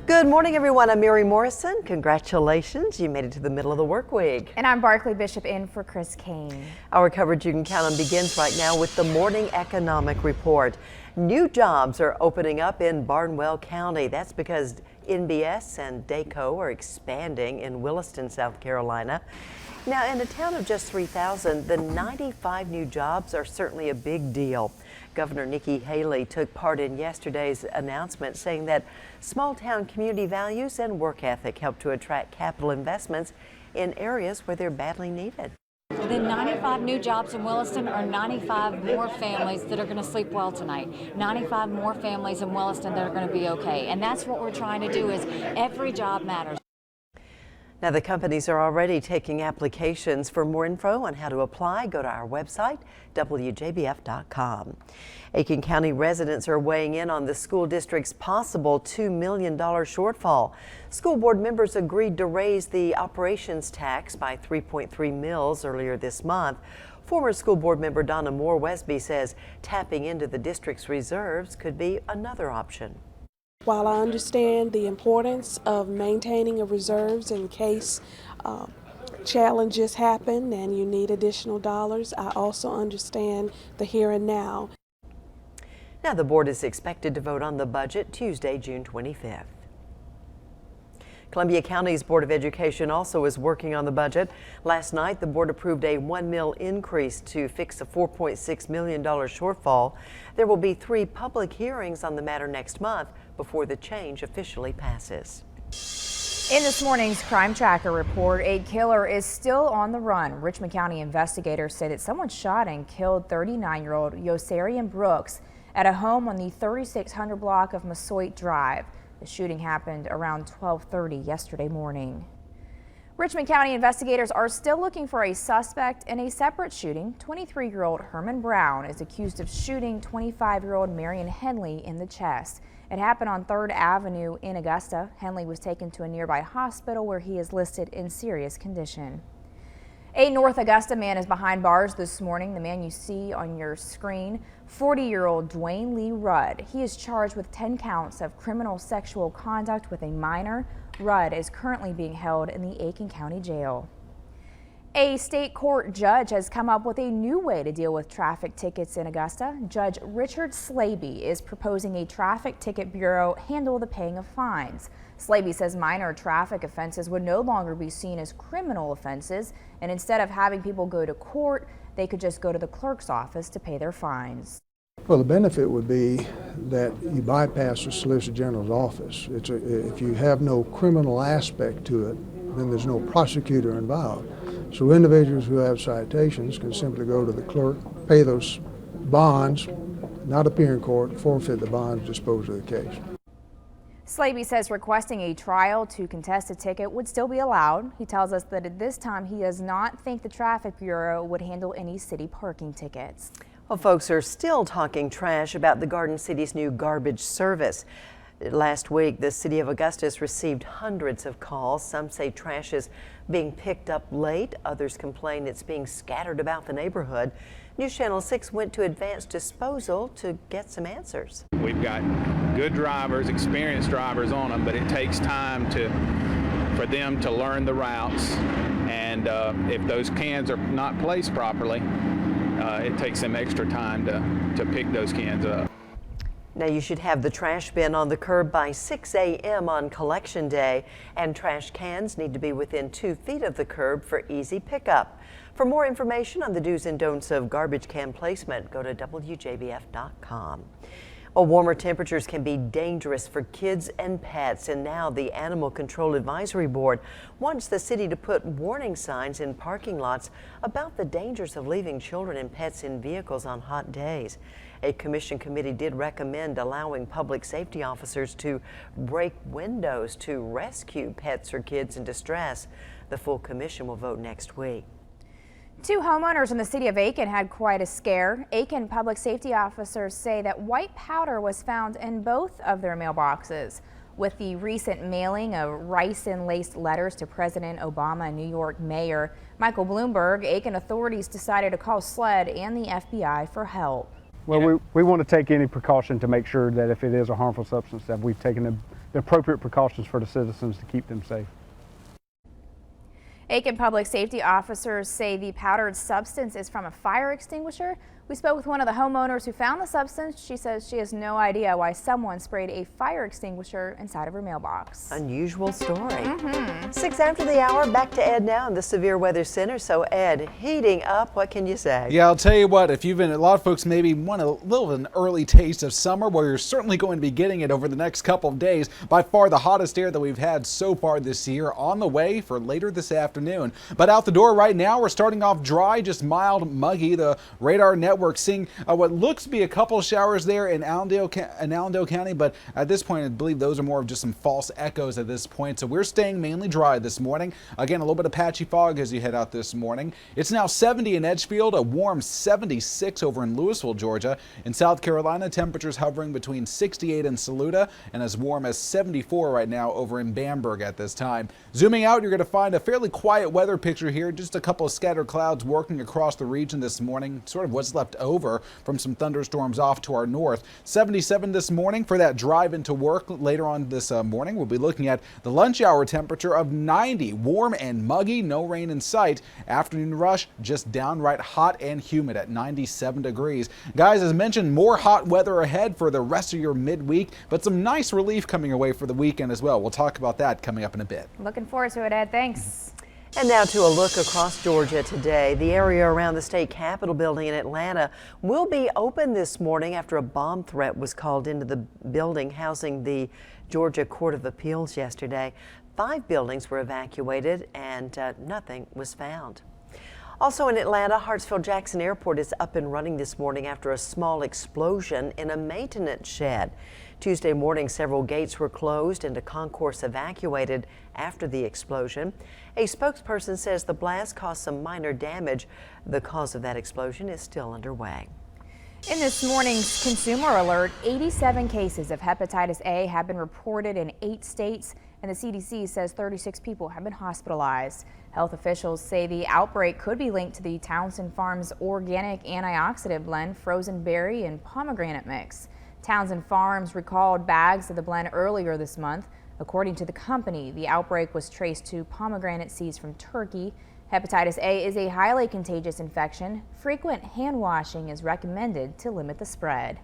Good morning, everyone. I'm Mary Morrison. Congratulations, you made it to the middle of the work week. And I'm Barclay Bishop in for Chris Kane. Our coverage you can count on begins right now with the morning economic report. New jobs are opening up in Barnwell County. That's because NBS and DACO are expanding in Williston, South Carolina. Now, in a town of just 3,000, the 95 new jobs are certainly a big deal. Governor Nikki Haley took part in yesterday's announcement, saying that small-town community values and work ethic help to attract capital investments in areas where they're badly needed. The 95 new jobs in Williston are 95 more families that are going to sleep well tonight. 95 more families in Williston that are going to be okay. And that's what we're trying to do, is every job matters. Now, the companies are already taking applications. For more info on how to apply, go to our website, WJBF.com. Aiken County residents are weighing in on the school district's possible $2 million shortfall. School board members agreed to raise the operations tax by 3.3 mils earlier this month. Former school board member Donna Moore-Wesby says tapping into the district's reserves could be another option. While I understand the importance of maintaining a reserves in case challenges happen and you need additional dollars, I also understand the here and now. Now, the board is expected to vote on the budget Tuesday, June 25th. Columbia County's Board of Education also is working on the budget. Last night, the board approved a $1 million increase to fix a $4.6 million shortfall. There will be 3 public hearings on the matter next month before the change officially passes. In this morning's Crime Tracker report, a killer is still on the run. Richmond County investigators say that someone shot and killed 39-year-old Yosarian Brooks at a home on the 3600 block of Massoit Drive. The shooting happened around 12:30 yesterday morning. Richmond County investigators are still looking for a suspect in a separate shooting. 23-year-old Herman Brown is accused of shooting 25-year-old Marion Henley in the chest. It happened on 3rd Avenue in Augusta. Henley was taken to a nearby hospital where he is listed in serious condition. A North Augusta man is behind bars this morning. The man you see on your screen, 40-year-old Dwayne Lee Rudd. He is charged with 10 counts of criminal sexual conduct with a minor. Rudd is currently being held in the Aiken County Jail. A state court judge has come up with a new way to deal with traffic tickets in Augusta. Judge Richard Slaby is proposing a traffic ticket bureau handle the paying of fines. Slaby says minor traffic offenses would no longer be seen as criminal offenses, and instead of having people go to court, they could just go to the clerk's office to pay their fines. Well, the benefit would be that you bypass the Solicitor General's office. If you have no criminal aspect to it, then there's no prosecutor involved. So individuals who have citations can simply go to the clerk, pay those bonds, not appear in court, forfeit the bonds, dispose of the case. Slaby says requesting a trial to contest a ticket would still be allowed. He tells us that at this time he does not think the Traffic Bureau would handle any city parking tickets. Well, folks are still talking trash about the Garden City's new garbage service. Last week, the city of Augusta has received hundreds of calls. Some say trash is being picked up late. Others complain it's being scattered about the neighborhood. News Channel 6 went to Advanced Disposal to get some answers. We've got good drivers, experienced drivers on them, but it takes time for them to learn the routes. And if those cans are not placed properly, it takes them extra time to pick those cans up. Now, you should have the trash bin on the curb by 6 a.m. on collection day, and trash cans need to be within 2 feet of the curb for easy pickup. For more information on the do's and don'ts of garbage can placement, go to WJBF.com. Well, warmer temperatures can be dangerous for kids and pets, and now the Animal Control Advisory Board wants the city to put warning signs in parking lots about the dangers of leaving children and pets in vehicles on hot days. A commission committee did recommend allowing public safety officers to break windows to rescue pets or kids in distress. The full commission will vote next week. 2 homeowners in the city of Aiken had quite a scare. Aiken public safety officers say that white powder was found in both of their mailboxes. With the recent mailing of ricin-laced letters to President Obama and New York Mayor Michael Bloomberg, Aiken authorities decided to call SLED and the FBI for help. Well, we want to take any precaution to make sure that if it is a harmful substance that we've taken the appropriate precautions for the citizens to keep them safe. Aiken public safety officers say the powdered substance is from a fire extinguisher. We spoke with one of the homeowners who found the substance. She says she has no idea why someone sprayed a fire extinguisher inside of her mailbox. Unusual story. 6 after the hour, back to Ed now in the Severe Weather Center. So Ed, heating up, what can you say? Yeah, I'll tell you what, if you've been, a lot of folks maybe want a little of an early taste of summer, well, you're certainly going to be getting it over the next couple of days. By far the hottest air that we've had so far this year, on the way for later this afternoon. But out the door right now, we're starting off dry, just mild, muggy. The radar network seeing what looks to be a couple showers there in Allendale County, but at this point I believe those are more of just some false echoes at this point. So we're staying mainly dry this morning. Again, a little bit of patchy fog as you head out this morning. It's now 70 in Edgefield, a warm 76 over in Louisville, Georgia. In South Carolina, temperatures hovering between 68 in Saluda and as warm as 74 right now over in Bamberg at this time. Zooming out, you're going to find a fairly quiet weather picture here. Just a couple of scattered clouds working across the region this morning, sort of what's left over from some thunderstorms off to our north. 77 this morning for that drive into work later on this morning. We'll be looking at the lunch hour temperature of 90, warm and muggy, no rain in sight. Afternoon rush just downright hot and humid at 97 degrees. Guys, as mentioned, more hot weather ahead for the rest of your midweek, but some nice relief coming away for the weekend as well. We'll talk about that coming up in a bit. Looking forward to it, Ed. Thanks. And now to a look across Georgia today. The area around the state capitol building in Atlanta will be open this morning after a bomb threat was called into the building housing the Georgia Court of Appeals yesterday. 5 buildings were evacuated and nothing was found. Also in Atlanta, Hartsfield-Jackson Airport is up and running this morning after a small explosion in a maintenance shed. Tuesday morning, several gates were closed and a concourse evacuated after the explosion. A spokesperson says the blast caused some minor damage. The cause of that explosion is still underway. In this morning's consumer alert, 87 cases of hepatitis A have been reported in 8 states, and the CDC says 36 people have been hospitalized. Health officials say the outbreak could be linked to the Townsend Farms organic antioxidant blend, frozen berry and pomegranate mix. Townsend Farms recalled bags of the blend earlier this month. According to the company, the outbreak was traced to pomegranate seeds from Turkey. Hepatitis A is a highly contagious infection. Frequent hand washing is recommended to limit the spread.